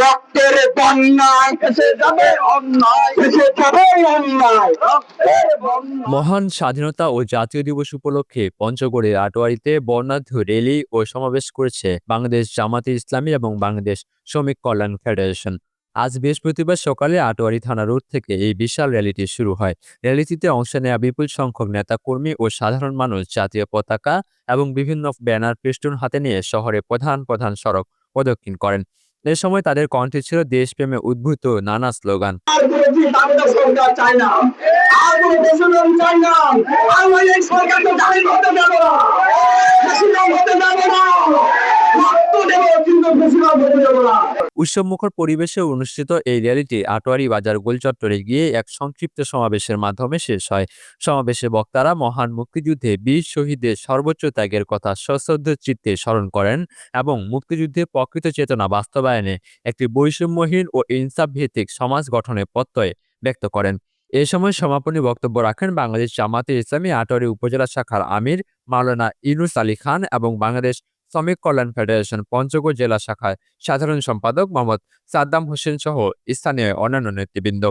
রক্তের বন্যায় এসে যাবে অন্যায়, এসে যাবে অন্যায়, রক্তের বন্যায়। মহান স্বাধীনতা ও জাতীয় দিবস উপলক্ষে পঞ্চগড়ের আটোয়ারীতে বর্ণাঢ্য র্যালি ও সমাবেশ করেছে বাংলাদেশ জামাতে ইসলামী এবং বাংলাদেশ শ্রমিক কল্যাণ ফেডারেশন। আজ বৃহস্পতিবার সকালে আটোয়ারী থানা রোড থেকে এই বিশাল র্যালিটি শুরু হয়। র্যালিটিতে অংশ নেওয়া বিপুল সংখ্যক নেতাকর্মী ও সাধারণ মানুষ জাতীয় পতাকা এবং বিভিন্ন ব্যানার ফেস্টুন হাতে নিয়ে শহরে প্রধান প্রধান সড়ক প্রদক্ষিণ করেন। এ সময় তাদের কণ্ঠে ছিল দেশপ্রেমে উদ্ভূত নানা স্লোগান। আর কোনো চিন্তা সরকার চাই না, আর কোনো দেশপ্রেম চাই না, আর ওই সরকারকে জামিন হতে দেব না, বেশিরভাগ হতে দেব না, রক্ত দেব কিন্তু বেশিরভাগ হতে দেব না। উৎসবমুখর পরিবেশে অনুষ্ঠিত এই র্যালিটি আটোয়ারী বাজার গোল চত্বরে গিয়ে এক সংক্ষিপ্ত সমাবেশের মাধ্যমে শেষ হয়। সমাবেশে বক্তারা মহান মুক্তিযুদ্ধে বীর শহীদদের সর্বোচ্চ ত্যাগের কথা সশ্রদ্ধ চিত্তে স্মরণ করেন এবং মুক্তিযুদ্ধের প্রকৃত চেতনা বাস্তবায়নে একটি বৈষম্যহীন ও ইনসাফ ভিত্তিক সমাজ গঠনের প্রত্যয় ব্যক্ত করেন। এ সময় সমাপনী বক্তব্য রাখেন বাংলাদেশ জামাতে ইসলামী আটোয়ারী উপজেলা শাখার আমির মাওলানা ইউনুস আলী খান এবং বাংলাদেশ শ্রমিক কল্যাণ ফেডারেশন পঞ্চগড় জেলা শাখার সাধারণ সম্পাদক মোহাম্মদ সাদ্দাম হোসেন সহ স্থানীয় অন্যান্য নেতৃবৃন্দ।